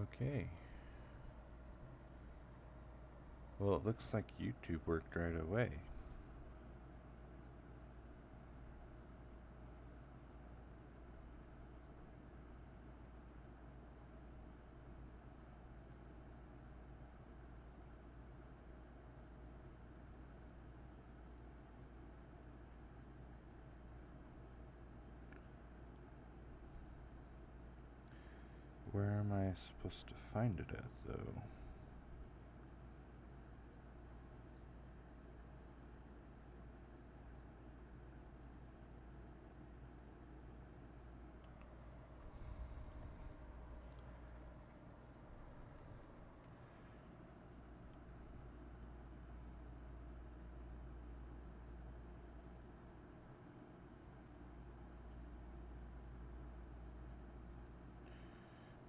Okay. Well, it looks like YouTube worked right away. Where am I supposed to find it at, though?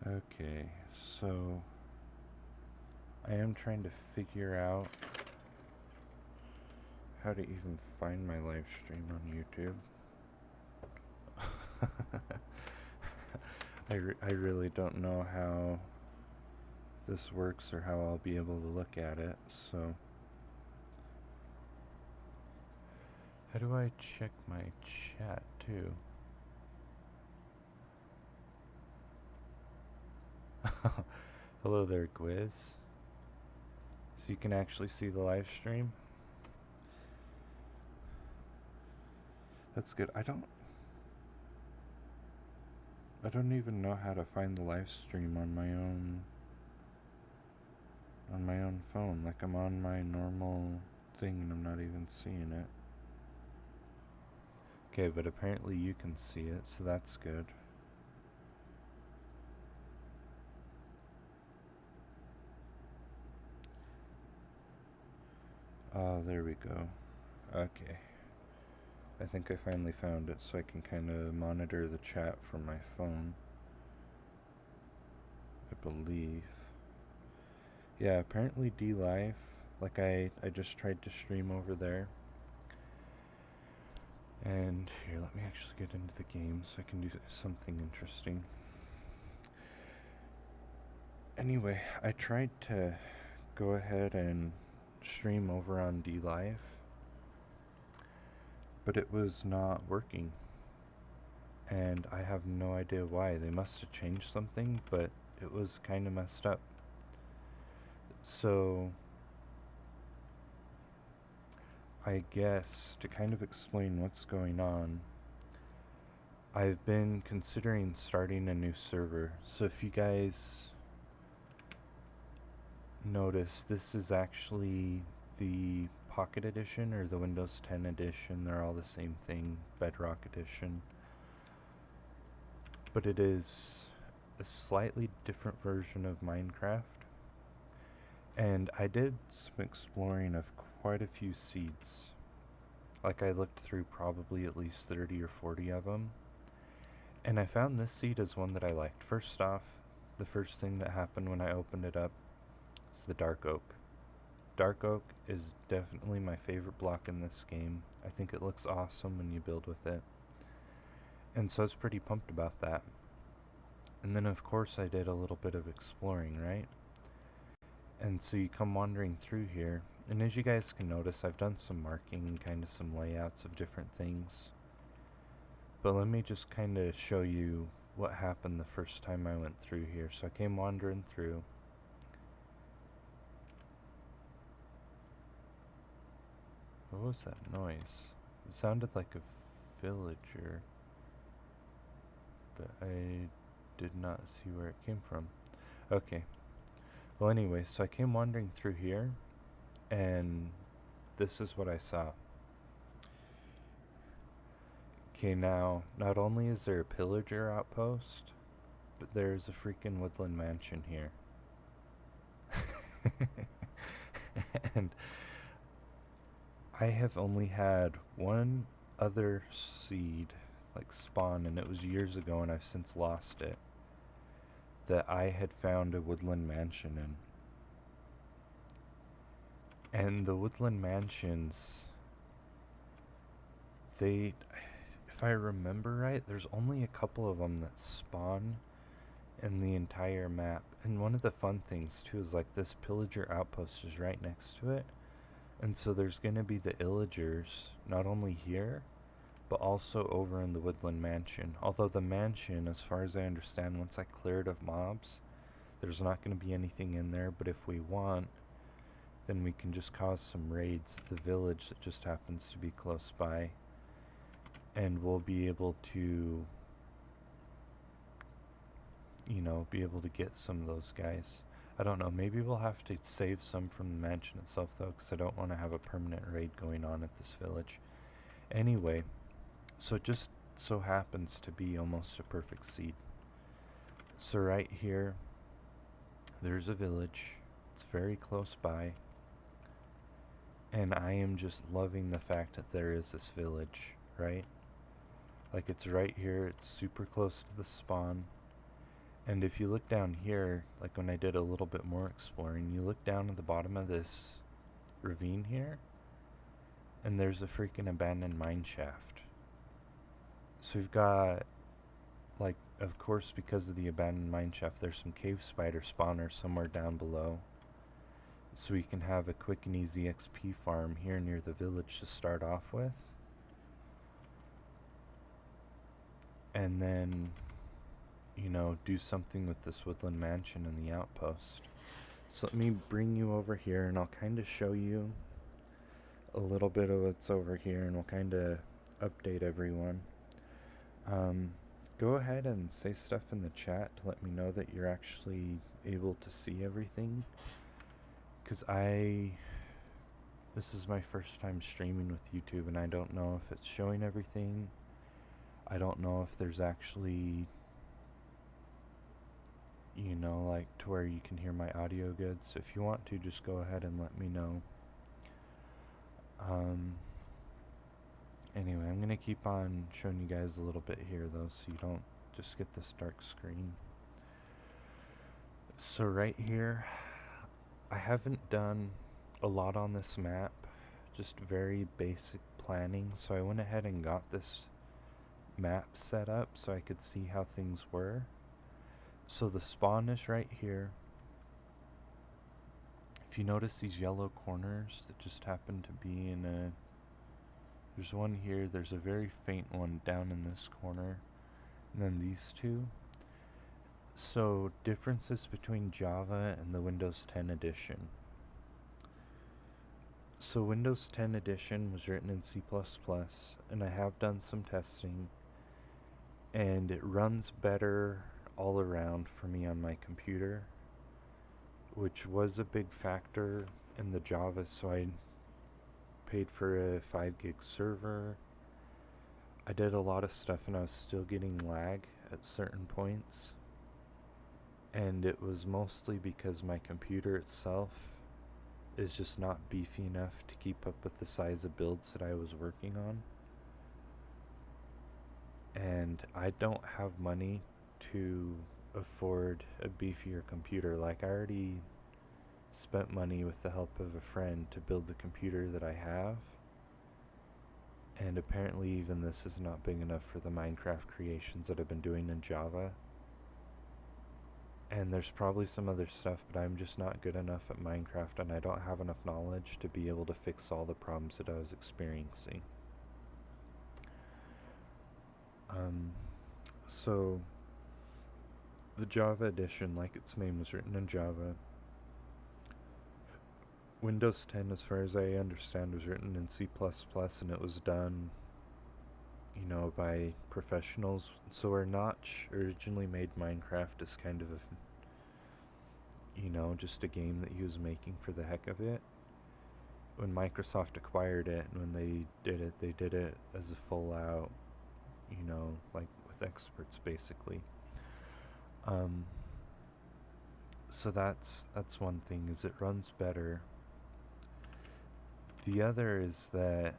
Okay, so I am trying to figure out how to even find my live stream on YouTube. I really don't know how this works or how I'll be able to look at it, so how do I check my chat too? Hello there, Gwiz. So you can actually see the live stream? That's good. I don't even know how to find the live stream on my own phone. Like, I'm on my normal thing and I'm not even seeing it. Okay, but apparently you can see it, so that's good. Oh, there we go. Okay. I think I finally found it, so I can kind of monitor the chat from my phone, I believe. Yeah, apparently D-Live, like I just tried to stream over there. And here, let me actually get into the game so I can do something interesting. Anyway, I tried to go ahead and stream over on D-Live, but it was not working. And I have no idea why. They must have changed something, but it was kind of messed up. So I guess to kind of explain what's going on, I've been considering starting a new server. So if you guys notice, this is actually the Pocket Edition or the Windows 10 Edition. They're all the same thing, Bedrock Edition. But it is a slightly different version of Minecraft. And I did some exploring of quite a few seeds. Like, I looked through probably at least 30 or 40 of them. And I found this seed as one that I liked. First off, the first thing that happened when I opened it up is the dark oak. Dark oak is definitely my favorite block in this game. I think it looks awesome when you build with it. And so I was pretty pumped about that. And then of course I did a little bit of exploring, right? And so you come wandering through here, and as you guys can notice, I've done some marking and kind of some layouts of different things. But let me just kind of show you what happened the first time I went through here. So I came wandering through. What was that noise? It sounded like a villager, but I did not see where it came from. Okay. Well, anyway, so I came wandering through here, and this is what I saw. Okay, now, not only is there a pillager outpost, but there's a freaking woodland mansion here. And I have only had one other seed, like, spawn, and it was years ago, and I've since lost it, that I had found a woodland mansion in. And the woodland mansions, if I remember right, there's only a couple of them that spawn in the entire map. And one of the fun things too is like this pillager outpost is right next to it. And so there's going to be the illagers not only here, but also over in the woodland mansion. Although the mansion, as far as I understand, once I clear it of mobs, there's not going to be anything in there. But if we want, then we can just cause some raids at the village that just happens to be close by. And we'll be able to, you know, be able to get some of those guys. I don't know, maybe we'll have to save some from the mansion itself though, because I don't want to have a permanent raid going on at this village. Anyway, so it just so happens to be almost a perfect seed. So right here, there's a village. It's very close by. And I am just loving the fact that there is this village, right? Like it's right here, it's super close to the spawn. And if you look down here, like when I did a little bit more exploring, you look down at the bottom of this ravine here, and there's a freaking abandoned mine shaft. So we've got, like, of course, because of the abandoned mine shaft, there's some cave spider spawners somewhere down below. So we can have a quick and easy XP farm here near the village to start off with. And then, you know, do something with this woodland mansion and the outpost. So let me bring you over here and I'll kind of show you a little bit of what's over here and we'll kind of update everyone. Go ahead and say stuff in the chat to let me know that you're actually able to see everything. Because this is my first time streaming with YouTube and I don't know if it's showing everything. I don't know if there's actually, you know, like to where you can hear my audio good. So if you want to, just go ahead and let me know. Anyway, I'm gonna keep on showing you guys a little bit here though, so you don't just get this dark screen. So right here, I haven't done a lot on this map, just very basic planning. So I went ahead and got this map set up so I could see how things were. So the spawn is right here. If you notice these yellow corners that just happen to be in a, there's one here, there's a very faint one down in this corner, and then these two. So differences between Java and the Windows 10 edition. So Windows 10 edition was written in C++, and I have done some testing, and it runs better all around for me on my computer, which was a big factor in the Java. So I paid for a 5 gig server. I did a lot of stuff and I was still getting lag at certain points, and it was mostly because my computer itself is just not beefy enough to keep up with the size of builds that I was working on. And I don't have money to afford a beefier computer. Like I already spent money with the help of a friend to build the computer that I have, and apparently even this is not big enough for the Minecraft creations that I've been doing in Java. And there's probably some other stuff, but I'm just not good enough at Minecraft and I don't have enough knowledge to be able to fix all the problems that I was experiencing. So the Java edition, like its name, was written in Java. Windows 10, as far as I understand, was written in C++, and it was done, you know, by professionals. So where Notch originally made Minecraft as kind of a, you know, just a game that he was making for the heck of it, when Microsoft acquired it and when they did it as a full out, you know, like with experts basically. So that's one thing, is it runs better. The other is that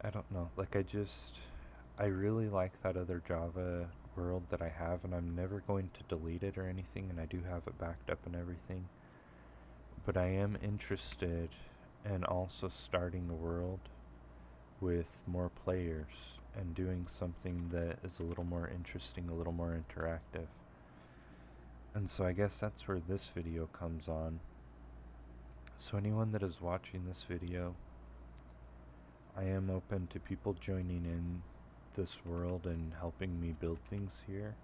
I don't know, like I really like that other Java world that I have, and I'm never going to delete it or anything, and I do have it backed up and everything. But I am interested in also starting a world with more players and doing something that is a little more interesting, a little more interactive. And so I guess that's where this video comes on. So anyone that is watching this video, I am open to people joining in this world and helping me build things here.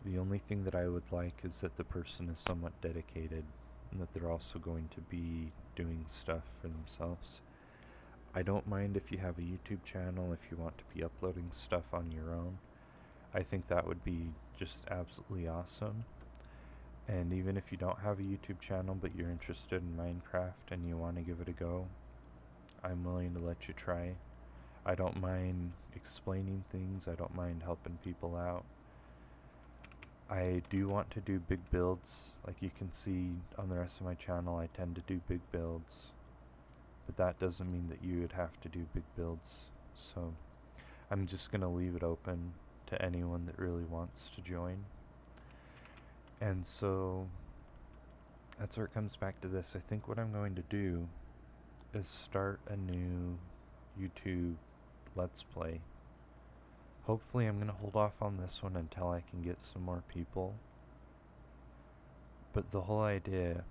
The only thing that I would like is that the person is somewhat dedicated and that they're also going to be doing stuff for themselves. I don't mind if you have a YouTube channel, if you want to be uploading stuff on your own. I think that would be just absolutely awesome. And even if you don't have a YouTube channel but you're interested in Minecraft and you want to give it a go, I'm willing to let you try. I don't mind explaining things, I don't mind helping people out. I do want to do big builds. Like you can see on the rest of my channel, I tend to do big builds. But that doesn't mean that you would have to do big builds. So I'm just going to leave it open to anyone that really wants to join. And so that's where it comes back to this. I think what I'm going to do is start a new YouTube Let's Play. Hopefully I'm going to hold off on this one until I can get some more people. But the whole idea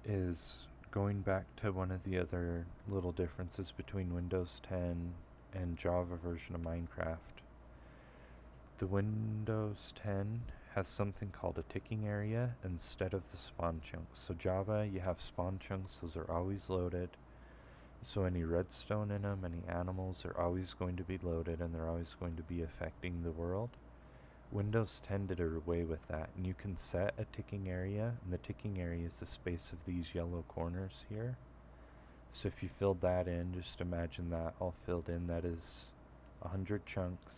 is going back to one of the other little differences between Windows 10 and Java version of Minecraft. The Windows 10 has something called a ticking area instead of the spawn chunks. So Java, you have spawn chunks, those are always loaded. So any redstone in them, any animals are always going to be loaded and they're always going to be affecting the world. Windows 10 did away with that, and you can set a ticking area, and the ticking area is the space of these yellow corners here. So if you filled that in, just imagine that all filled in, that is 100 chunks,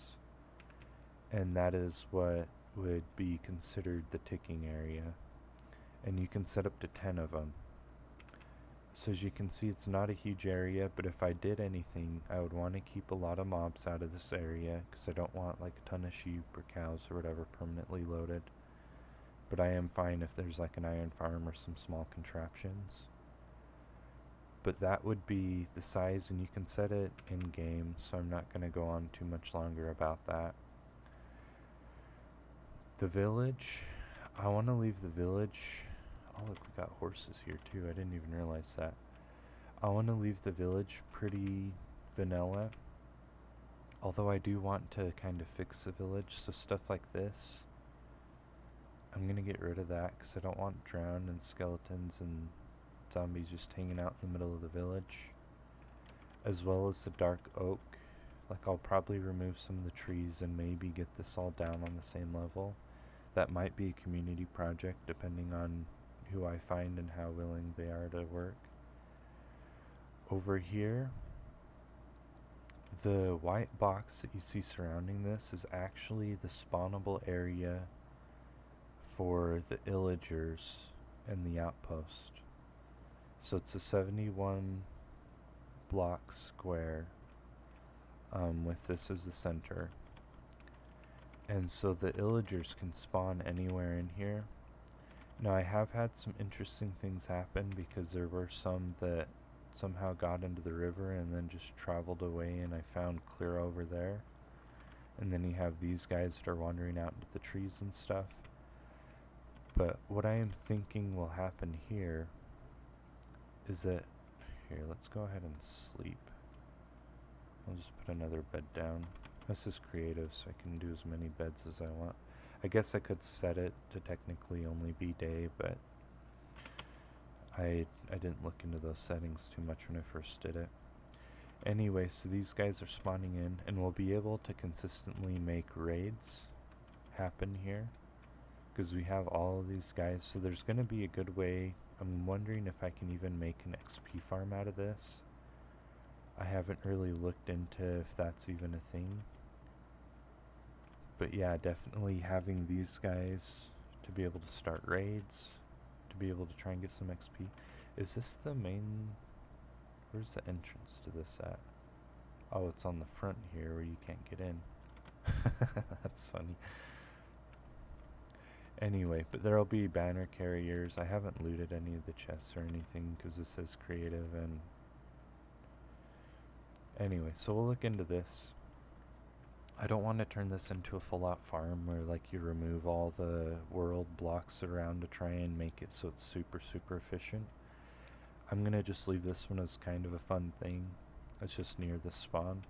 and that is what would be considered the ticking area. And you can set up to 10 of them. So as you can see, it's not a huge area, but if I did anything, I would want to keep a lot of mobs out of this area, because I don't want like a ton of sheep or cows or whatever permanently loaded. But I am fine if there's like an iron farm or some small contraptions. But that would be the size, and you can set it in game, so I'm not going to go on too much longer about that. The village, I want to leave the village. Oh look, we got horses here too, I didn't even realize that. I want to leave the village pretty vanilla, although I do want to kind of fix the village, so stuff like this, I'm going to get rid of that because I don't want drowned and skeletons and zombies just hanging out in the middle of the village. As well as the dark oak, like I'll probably remove some of the trees and maybe get this all down on the same level. That might be a community project depending on who I find and how willing they are to work. Over here, the white box that you see surrounding this is actually the spawnable area for the illagers and the outpost. So it's a 71 block square with this as the center. And so the illagers can spawn anywhere in here. Now I have had some interesting things happen because there were some that somehow got into the river and then just traveled away, and I found clear over there. And then you have these guys that are wandering out into the trees and stuff. But what I am thinking will happen here is that, here, let's go ahead and sleep. I'll just put another bed down. This is creative, so I can do as many beds as I want. I guess I could set it to technically only be day, but I didn't look into those settings too much when I first did it. Anyway, so these guys are spawning in, and we'll be able to consistently make raids happen here, because we have all of these guys, so there's going to be a good way. I'm wondering if I can even make an XP farm out of this. I haven't really looked into if that's even a thing. But yeah, definitely having these guys to be able to start raids, to be able to try and get some XP. Is this the main... Where's the entrance to this at? Oh, it's on the front here where you can't get in. That's funny. Anyway, but there'll be banner carriers. I haven't looted any of the chests or anything because this is creative, and Anyway, so we'll look into this. I don't want to turn this into a full-out farm where like you remove all the world blocks around to try and make it so it's super, super efficient. I'm gonna just leave this one as kind of a fun thing. It's just near the spawn.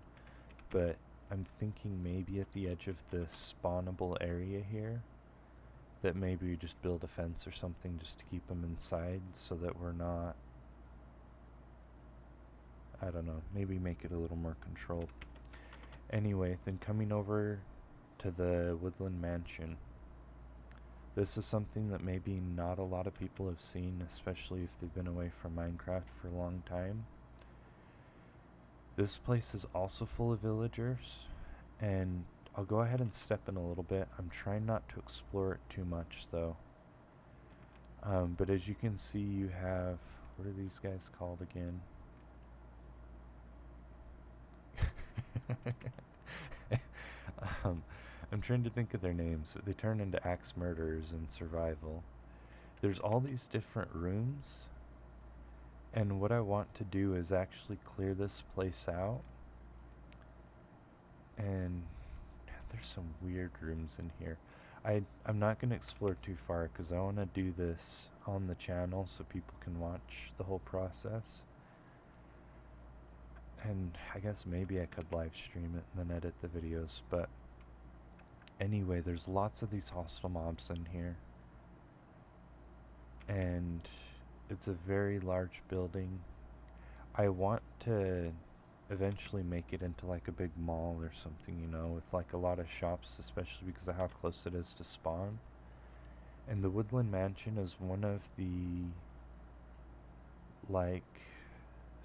But I'm thinking maybe at the edge of the spawnable area here, that maybe we just build a fence or something just to keep them inside so that we're not, I don't know, maybe make it a little more controlled. Anyway, then coming over to the Woodland Mansion. This is something that maybe not a lot of people have seen, especially if they've been away from Minecraft for a long time. This place is also full of villagers, and I'll go ahead and step in a little bit. I'm trying not to explore it too much though. But as you can see, you have, what are these guys called again? I'm trying to think of their names, but they turn into axe murderers in survival. There's all these different rooms, and what I want to do is actually clear this place out. And there's some weird rooms in here. I'm not going to explore too far because I want to do this on the channel so people can watch the whole process. And I guess maybe I could live stream it and then edit the videos, but anyway, there's lots of these hostile mobs in here. And it's a very large building. I want to eventually make it into like a big mall or something, you know, with like a lot of shops, especially because of how close it is to spawn. And the Woodland Mansion is one of the like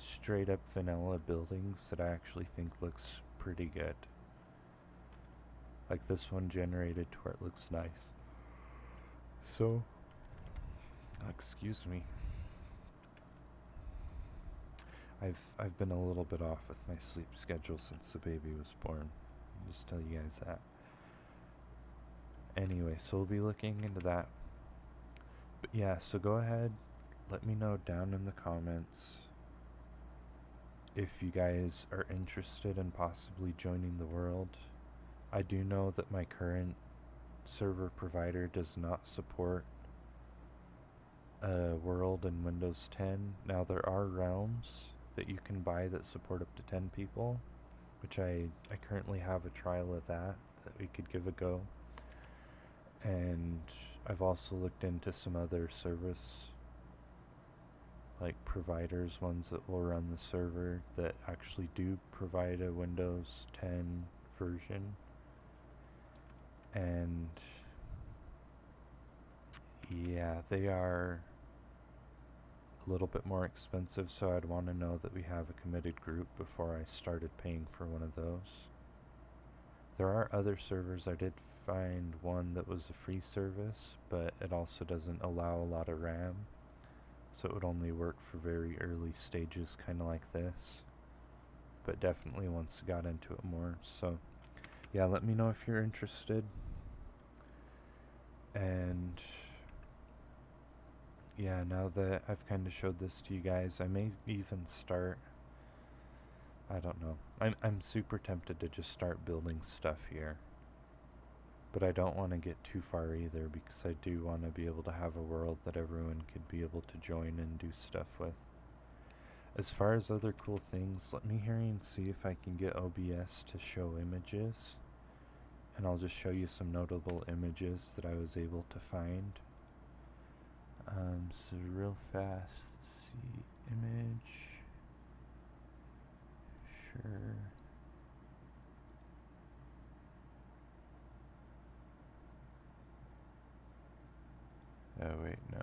straight up vanilla buildings that I actually think looks pretty good. Like this one generated to where it looks nice. So, excuse me. I've been a little bit off with my sleep schedule since the baby was born. I'll just tell you guys that. Anyway, so we'll be looking into that. But yeah, so go ahead, let me know down in the comments if you guys are interested in possibly joining the world. I do know that my current server provider does not support a world in Windows 10. Now there are realms that you can buy that support up to 10 people, which I currently have a trial of that we could give a go. And I've also looked into some other service like providers, ones that will run the server that actually do provide a Windows 10 version. And yeah, they are a little bit more expensive, so I'd want to know that we have a committed group before I started paying for one of those. There are other servers. I did find one that was a free service, but it also doesn't allow a lot of RAM, so it would only work for very early stages, kind of like this, but definitely once I got into it more. So yeah, let me know if you're interested. And yeah, now that I've kind of showed this to you guys, I may even start, I don't know, I'm super tempted to just start building stuff here, but I don't want to get too far either, because I do want to be able to have a world that everyone could be able to join and do stuff with. As far as other cool things, let me hurry and see if I can get OBS to show images, and I'll just show you some notable images that I was able to find. So real fast, let's see, image, sure. Oh wait, no.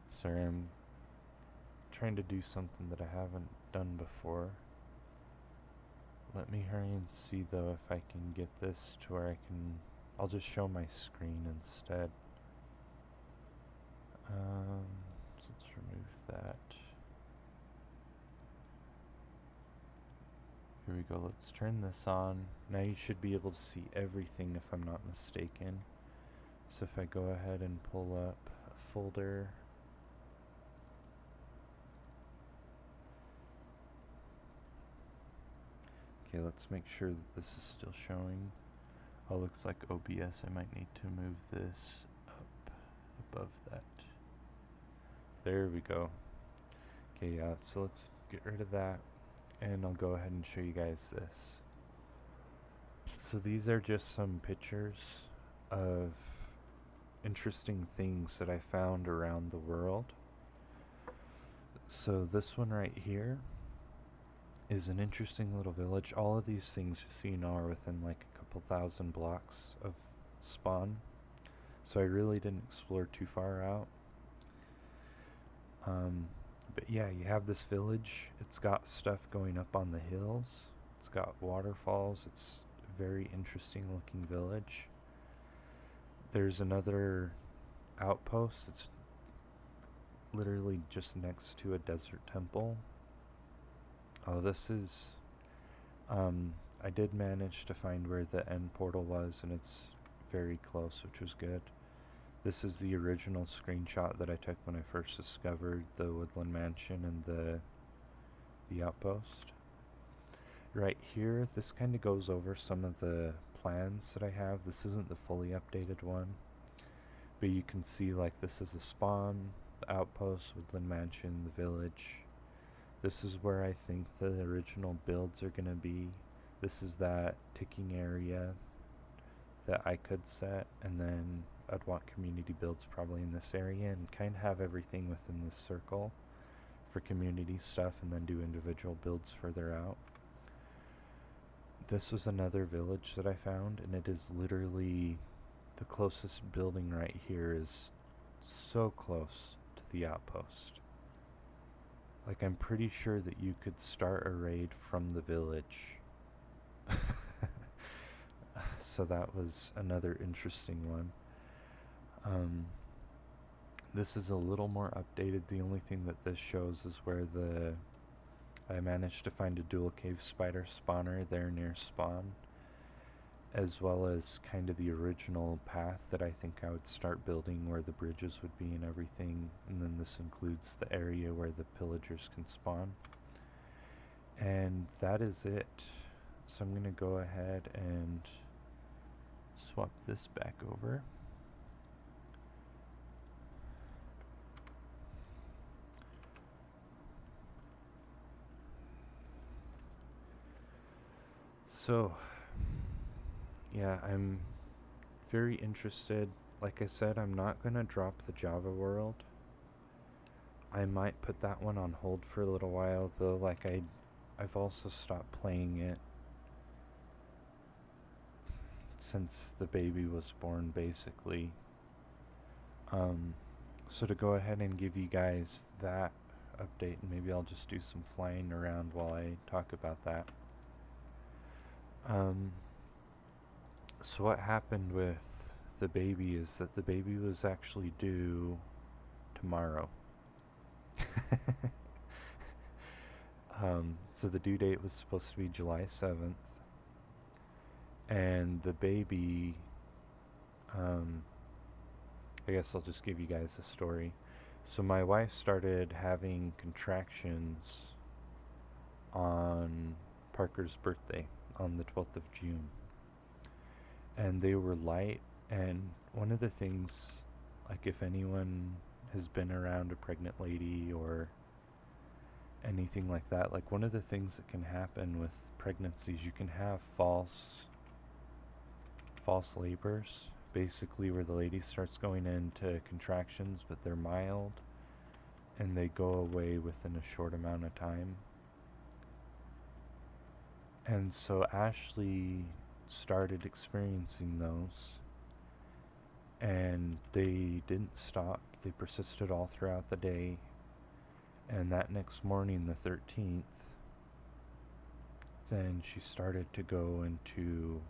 Sorry, I'm trying to do something that I haven't done before. Let me hurry and see though if I can get this to where I'll just show my screen instead. So let's remove that. Here we go, let's turn this on. Now you should be able to see everything if I'm not mistaken. So if I go ahead and pull up a folder, Okay, let's make sure that this is still showing. Oh, looks like OBS. I might need to move this up above that. There we go. Okay, yeah, so let's get rid of that, and I'll go ahead and show you guys this. So these are just some pictures of interesting things that I found around the world. So this one right here is an interesting little village. All of these things you've seen are within like a couple thousand blocks of spawn. So I really didn't explore too far out. But yeah, you have this village. It's got stuff going up on the hills. It's got waterfalls. It's a very interesting looking village. There's another outpost that's literally just next to a desert temple. Oh, this is... I did manage to find where the end portal was, and it's very close, which was good. This is the original screenshot that I took when I first discovered the Woodland Mansion and the outpost. Right here, this kind of goes over some of the plans that I have. This isn't the fully updated one, but you can see like this is the spawn, the outpost, Woodland Mansion, the village. This is where I think the original builds are gonna be. This is that ticking area that I could set, and then I'd want community builds probably in this area and kind of have everything within this circle for community stuff, and then do individual builds further out. This was another village that I found, and it is literally the closest building right here is so close to the outpost. Like, I'm pretty sure that you could start a raid from the village. So that was another interesting one. This is a little more updated. The only thing that this shows is where I managed to find a dual cave spider spawner there near spawn, as well as kind of the original path that I think I would start building, where the bridges would be and everything. And then this includes the area where the pillagers can spawn. And that is it. So I'm gonna go ahead and swap this back over. So, yeah, I'm very interested. Like I said, I'm not gonna drop the Java world. I might put that one on hold for a little while, though. Like I've also stopped playing it since the baby was born, basically. So to go ahead and give you guys that update, and maybe I'll just do some flying around while I talk about that. So what happened with the baby is that the baby was actually due tomorrow. So the due date was supposed to be July 7th, and the baby, I guess I'll just give you guys a story. So my wife started having contractions on Parker's birthday on the 12th of June. And they were light, and one of the things, like if anyone has been around a pregnant lady or anything like that, like one of the things that can happen with pregnancies, you can have false labors, basically where the lady starts going into contractions, but they're mild and they go away within a short amount of time. And so Ashley started experiencing those, and they didn't stop. They persisted all throughout the day, and that next morning, the 13th, then she started to go into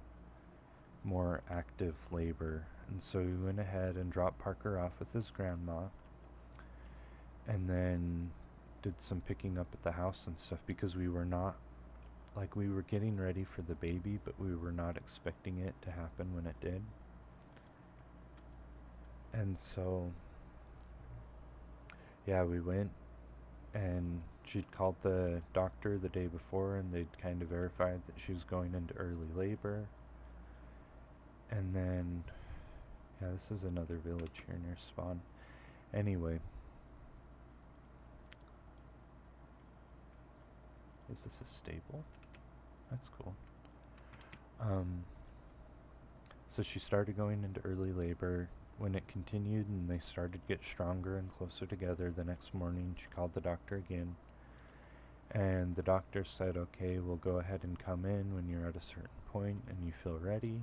more active labor. And so we went ahead and dropped Parker off with his grandma, and then did some picking up at the house and stuff, because we were not, like, we were getting ready for the baby, but we were not expecting it to happen when it did. And so, yeah, we went And she'd called the doctor the day before, and they'd kind of verified that she was going into early labor. And then, yeah, this is another village here near Spawn. Anyway, is this a stable? That's cool. So she started going into early labor. When it continued and they started to get stronger and closer together, the next morning she called the doctor again. And the doctor said, okay, we'll go ahead and come in when you're at a certain point and you feel ready.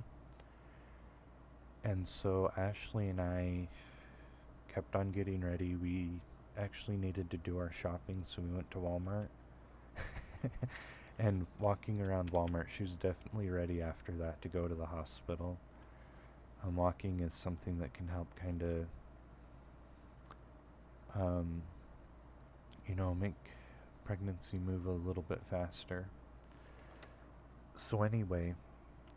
And so Ashley and I kept on getting ready. We actually needed to do our shopping, so we went to Walmart. And walking around Walmart, she was definitely ready after that to go to the hospital. Walking is something that can help kind of, make pregnancy move a little bit faster. So anyway,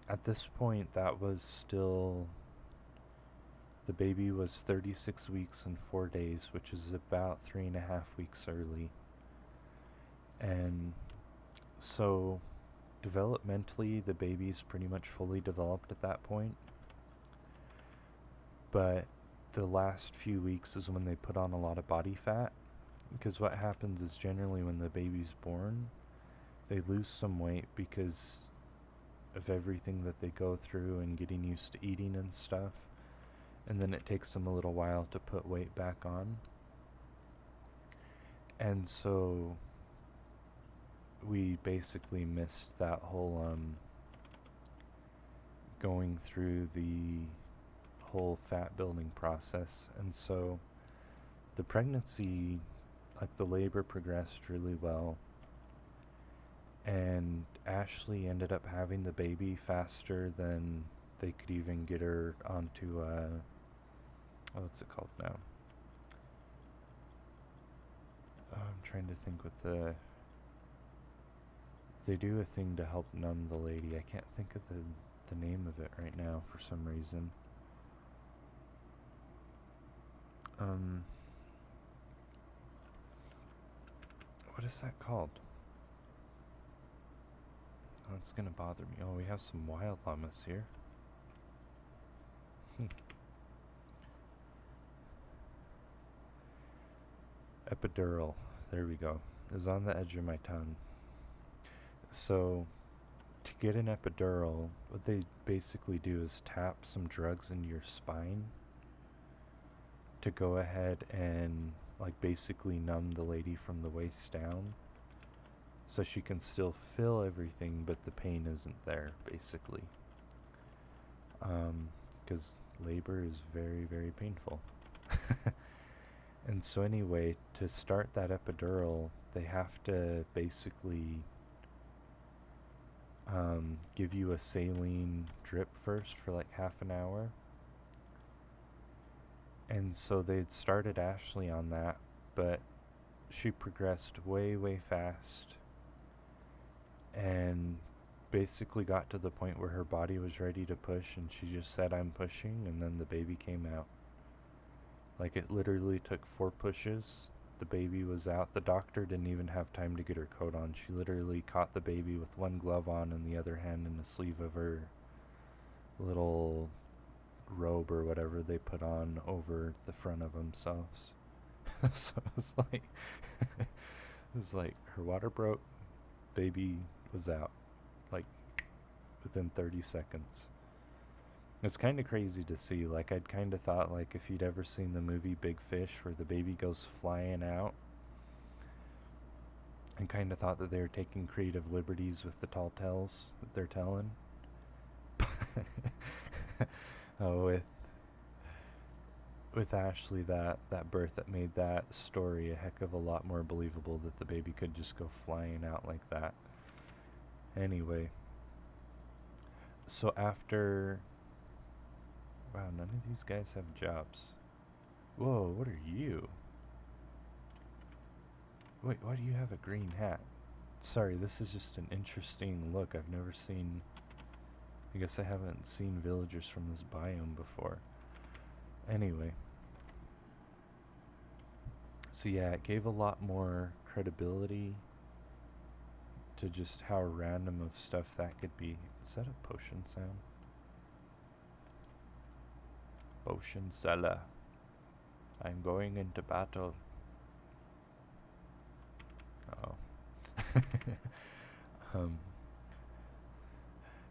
at this point, that was still, the baby was 36 weeks and 4 days, which is about 3.5 weeks early. And so developmentally, the baby's pretty much fully developed at that point. But the last few weeks is when they put on a lot of body fat, because what happens is generally when the baby's born, they lose some weight because of everything that they go through and getting used to eating and stuff, and then it takes them a little while to put weight back on. And so we basically missed that whole going through the whole fat building process. And so the pregnancy, like the labor, progressed really well, and Ashley ended up having the baby faster than they could even get her onto what's it called now? I'm trying to think what they do a thing to help numb the lady. I can't think of the name of it right now for some reason. What is that called? Oh, it's gonna bother me. Oh, we have some wild llamas here. Epidural. There we go. It was on the edge of my tongue. So, to get an epidural, what they basically do is tap some drugs into your spine to go ahead and basically numb the lady from the waist down, so she can still feel everything, but the pain isn't there, basically. Because labor is very, very painful. And so anyway, to start that epidural, they have to basically give you a saline drip first for half an hour. And so they'd started Ashley on that, but she progressed way, way fast and basically got to the point where her body was ready to push, and she just said, I'm pushing, and then the baby came out. It literally took 4 pushes. The baby was out. The doctor didn't even have time to get her coat on. She literally caught the baby with one glove on and the other hand in the sleeve of her little robe or whatever they put on over the front of themselves. So it was like her water broke, baby was out, within 30 seconds. It's kind of crazy to see. I'd kind of thought, if you'd ever seen the movie Big Fish, where the baby goes flying out, and kind of thought that they were taking creative liberties with the tall tales that they're telling. Oh, with Ashley, that birth, that made that story a heck of a lot more believable, that the baby could just go flying out like that. Anyway, so after, wow, none of these guys have jobs. Whoa, what are you? Wait, why do you have a green hat? Sorry, this is just an interesting look. I've never seen, I guess I haven't seen villagers from this biome before. Anyway. So yeah, it gave a lot more credibility to just how random of stuff that could be. Is that a potion sound? Potion seller. I'm going into battle. Oh. um.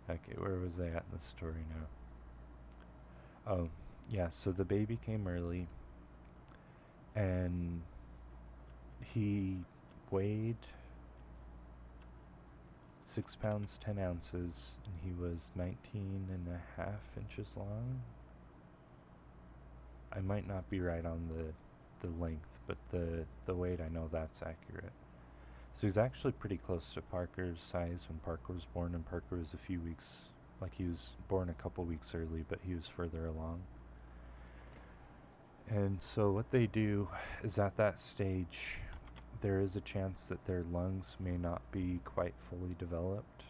Okay, where was I at in the story now? Oh, yeah, so the baby came early, and he weighed 6 pounds 10 ounces, and he was 19.5 inches long. I might not be right on the length, but the weight, I know that's accurate. So he's actually pretty close to Parker's size when Parker was born, and Parker was a few weeks, like he was born a couple weeks early, but he was further along. And so what they do is at that stage, there is a chance that their lungs may not be quite fully developed,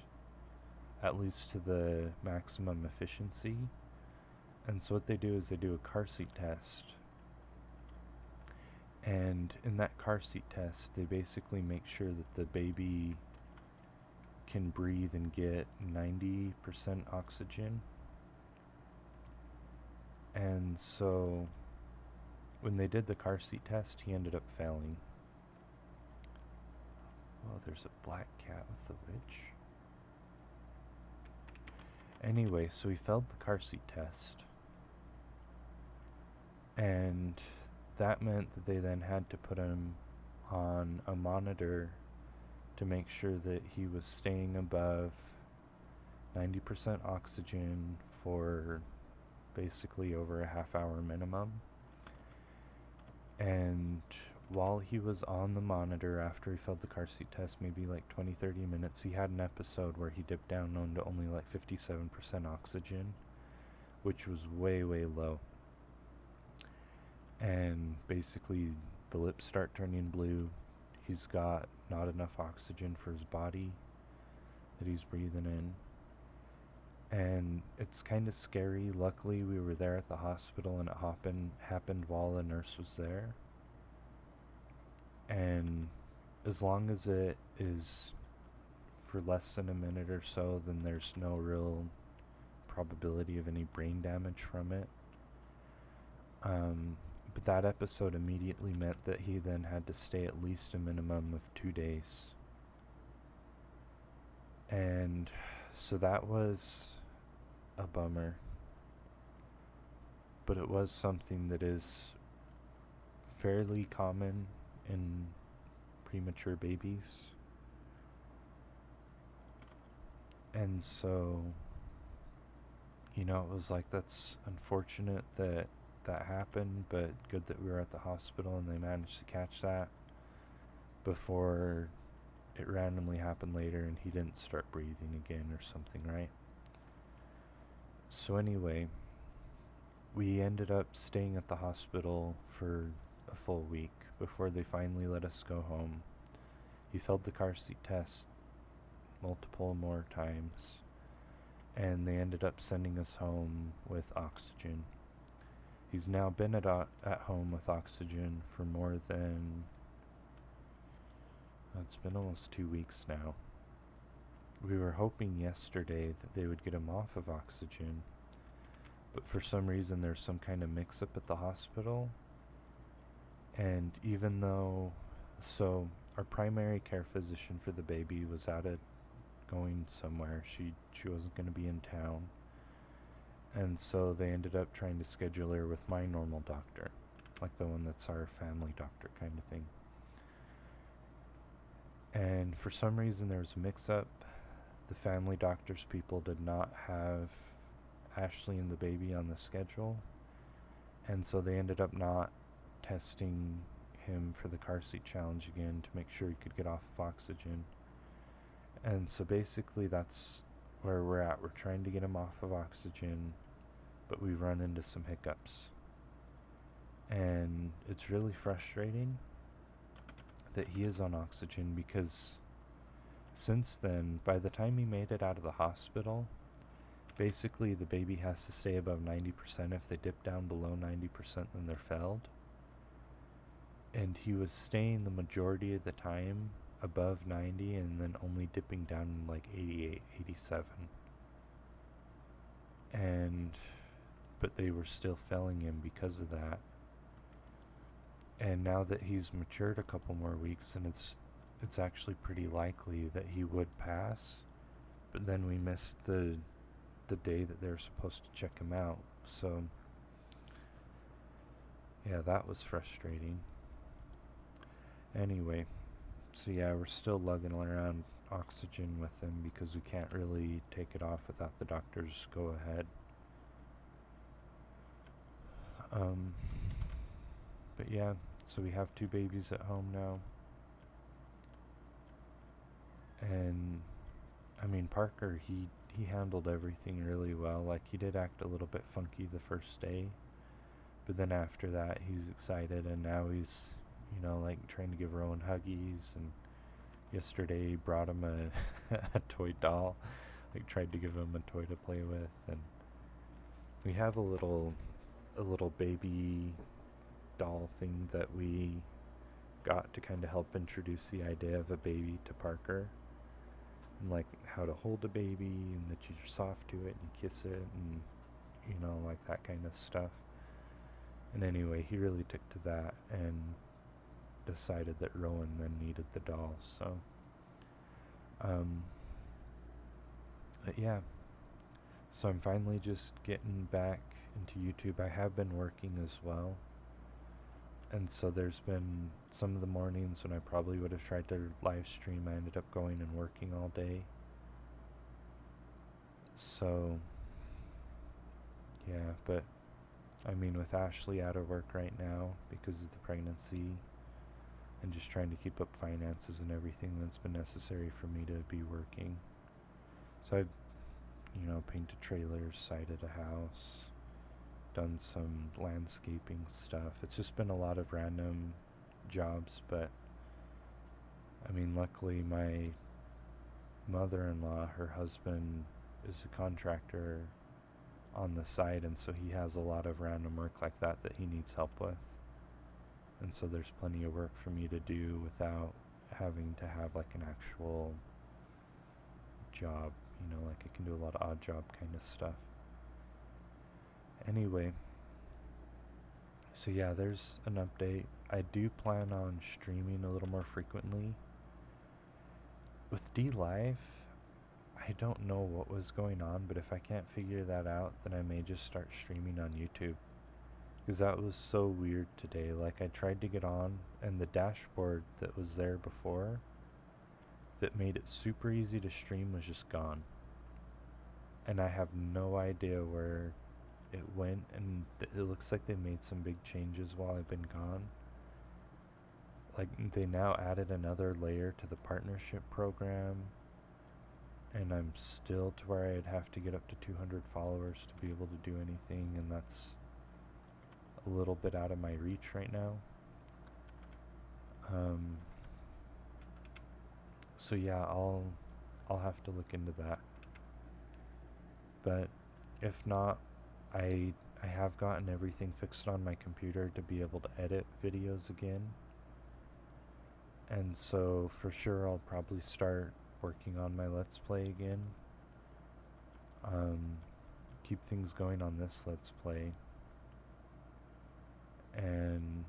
at least to the maximum efficiency. And so what they do is they do a car seat test. And in that car seat test, they basically make sure that the baby can breathe and get 90% oxygen. And so when they did the car seat test, he ended up failing. Oh, there's a black cat with a witch. Anyway, so he failed the car seat test. And that meant that they then had to put him on a monitor to make sure that he was staying above 90% oxygen for basically over a half hour minimum. And while he was on the monitor after he failed the car seat test, maybe like 20-30 minutes, he had an episode where he dipped down to only like 57% oxygen, which was way, way low. And basically the lips start turning blue. He's got not enough oxygen for his body that he's breathing in. And it's kind of scary. Luckily, we were there at the hospital, and it happened while the nurse was there. And as long as it is for less than a minute or so, then there's no real probability of any brain damage from it. But that episode immediately meant that he then had to stay at least a minimum of 2 days. And so that was a bummer. But it was something that is fairly common in premature babies. And so, it was like, that's unfortunate that happened, but good that we were at the hospital and they managed to catch that before it randomly happened later and he didn't start breathing again or something, right? So anyway, we ended up staying at the hospital for a full week before they finally let us go home. He failed the car seat test multiple more times, and they ended up sending us home with oxygen. He's now been at home with oxygen for more than, it's been almost 2 weeks now. We were hoping yesterday that they would get him off of oxygen, but for some reason there's some kind of mix-up at the hospital. And even though, our primary care physician for the baby was going somewhere. She wasn't going to be in town. And so they ended up trying to schedule her with my normal doctor, like the one that's our family doctor kind of thing. And for some reason there was a mix-up. The family doctor's people did not have Ashley and the baby on the schedule, and so they ended up not testing him for the car seat challenge again to make sure he could get off of oxygen. And so basically that's where we're at. We're trying to get him off of oxygen, but we've run into some hiccups. And it's really frustrating that he is on oxygen, because since then, by the time he made it out of the hospital, basically the baby has to stay above 90%. If they dip down below 90%, then they're failed. and he was staying the majority of the time above 90 and then only dipping down in like 88, 87. And but they were still failing him because of that. And now that he's matured a couple more weeks, and it's actually pretty likely that he would pass. But then we missed the day that they're supposed to check him out. So yeah, that was frustrating. Anyway, so yeah, we're still lugging around oxygen with him because we can't really take it off without the doctor's go ahead. But yeah, so we have two babies at home now. And I mean, Parker, he handled everything really well. Like, he did act a little bit funky the first day, but then after that, he's excited, and now he's, like trying to give Rowan huggies. And yesterday, he brought him a toy doll, like tried to give him a toy to play with. And we have a little baby doll thing that we got to kind of help introduce the idea of a baby to Parker, and like how to hold a baby, and that you're soft to it and kiss it, and like that kind of stuff. And anyway, he really took to that and decided that Rowan then needed the doll. So but yeah, so I'm finally just getting back into YouTube. I have been working as well, and so there's been some of the mornings when I probably would have tried to live stream. I ended up going and working all day. So yeah, but I mean, with Ashley out of work right now because of the pregnancy, and just trying to keep up finances and everything that's been necessary for me to be working. So I've, painted trailers, sided a house, done some landscaping stuff. It's just been a lot of random jobs, but I mean, luckily my mother-in-law, her husband, is a contractor on the side, and so he has a lot of random work like that he needs help with. And so there's plenty of work for me to do without having to have like an actual job, like I can do a lot of odd job kind of stuff. Anyway, so yeah, there's an update. I do plan on streaming a little more frequently. With D Live, I don't know what was going on, but if I can't figure that out, then I may just start streaming on YouTube. Because that was so weird today. Like, I tried to get on, and the dashboard that was there before that made it super easy to stream was just gone. And I have no idea where it went, and it looks like they made some big changes while I've been gone. Like, they now added another layer to the partnership program, and I'm still to where I'd have to get up to 200 followers to be able to do anything, and that's a little bit out of my reach right now. So yeah, I'll have to look into that. But if not, I have gotten everything fixed on my computer to be able to edit videos again. And so for sure I'll probably start working on my Let's Play again. Keep things going on this Let's Play. And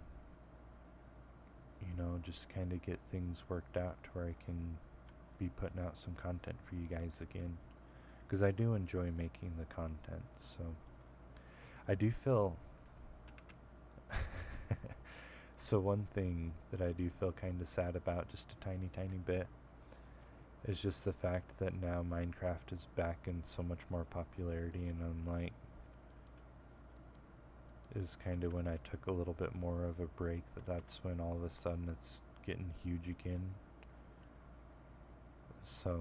just kind of get things worked out to where I can be putting out some content for you guys again, because I do enjoy making the content. So I do feel so one thing that I do feel kind of sad about, just a tiny bit, is just the fact that now Minecraft is back in so much more popularity, and unlike is kind of when I took a little bit more of a break, that's when all of a sudden it's getting huge again. So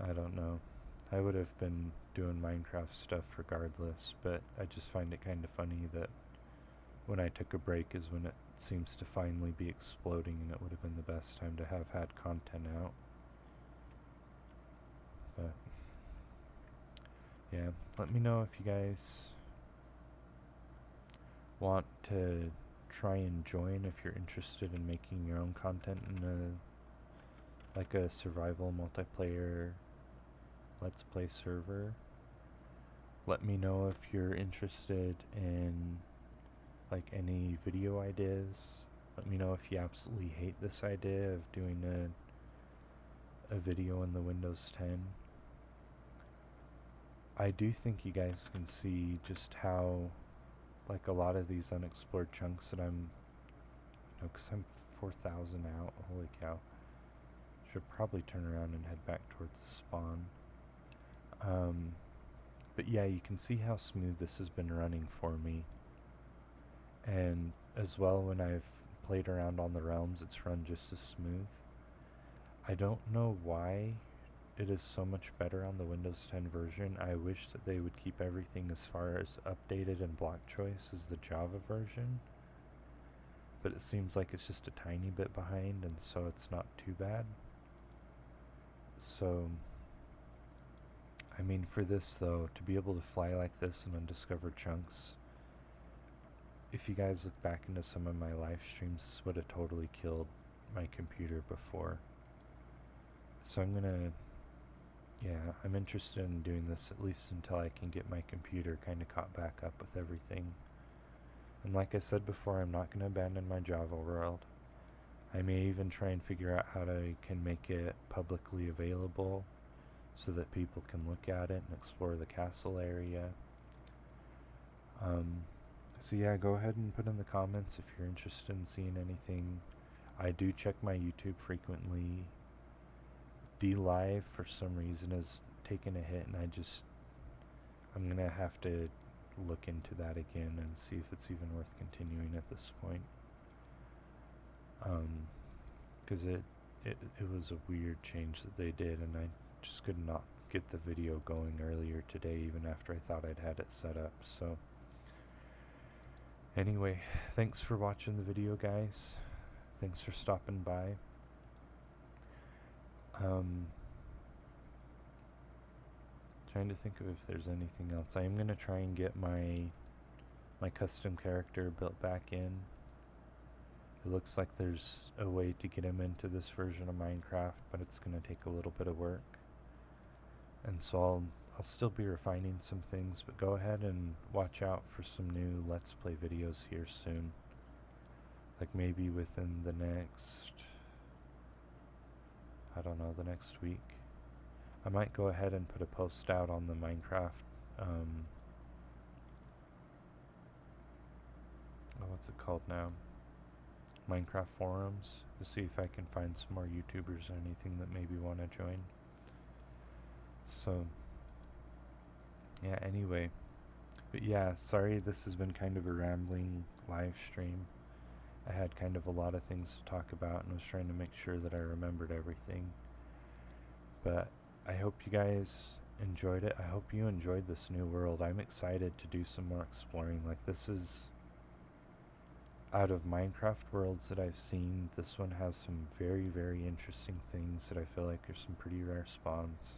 I don't know. I would have been doing Minecraft stuff regardless, but I just find it kind of funny that when I took a break is when it seems to finally be exploding, and it would have been the best time to have had content out. But yeah, let me know if you guys want to try and join if you're interested in making your own content in a survival multiplayer let's play server. Let me know if you're interested in like any video ideas. Let me know if you absolutely hate this idea of doing a video in the Windows 10. I do think you guys can see just how like a lot of these unexplored chunks that I'm, because I'm 4,000 out, holy cow. Should probably turn around and head back towards the spawn. But yeah, you can see how smooth this has been running for me. And as well, when I've played around on the realms, it's run just as smooth. I don't know why it is so much better on the Windows 10 version. I wish that they would keep everything as far as updated and block choice as the Java version. But it seems like it's just a tiny bit behind, and so it's not too bad. So, I mean, for this though, to be able to fly like this in undiscovered chunks, if you guys look back into some of my live streams, this would have totally killed my computer before. So I'm interested in doing this at least until I can get my computer kind of caught back up with everything. And like I said before, I'm not going to abandon my Java world. I may even try and figure out how I can make it publicly available so that people can look at it and explore the castle area. So yeah, go ahead and put in the comments if you're interested in seeing anything. I do check my YouTube frequently. DLive for some reason has taken a hit, and I'm gonna have to look into that again and see if it's even worth continuing at this point. Because it was a weird change that they did, and I just could not get the video going earlier today, even after I thought I'd had it set up. So anyway, thanks for watching the video, guys. Thanks for stopping by. Trying to think of if there's anything else. I am going to try and get my custom character built back in. It looks like there's a way to get him into this version of Minecraft, but it's going to take a little bit of work. And so I'll still be refining some things, but go ahead and watch out for some new Let's Play videos here soon. Like maybe within the next, I don't know, the next week. I might go ahead and put a post out on the Minecraft, what's it called now? Minecraft forums, to see if I can find some more YouTubers or anything that maybe want to join. So, yeah, anyway. But yeah, sorry this has been kind of a rambling live stream. I had kind of a lot of things to talk about and was trying to make sure that I remembered everything. But I hope you guys enjoyed it. I hope you enjoyed this new world. I'm excited to do some more exploring. Like, this is, out of Minecraft worlds that I've seen, this one has some very, very interesting things that I feel like are some pretty rare spawns.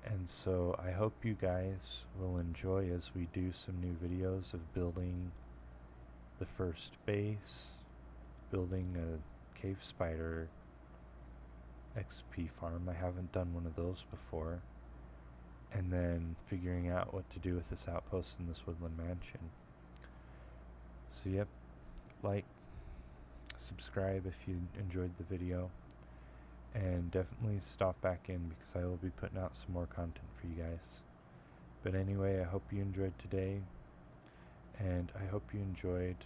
And so I hope you guys will enjoy as we do some new videos of building the first base, building a cave spider XP farm. I haven't done one of those before. And then figuring out what to do with this outpost in this woodland mansion. So yep, like, subscribe if you enjoyed the video, and definitely stop back in because I will be putting out some more content for you guys. But anyway, I hope you enjoyed today, and I hope you enjoyed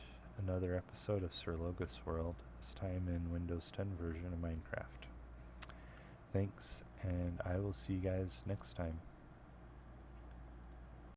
another episode of Sir Logeth's World, this time in Windows 10 version of Minecraft. Thanks, and I will see you guys next time.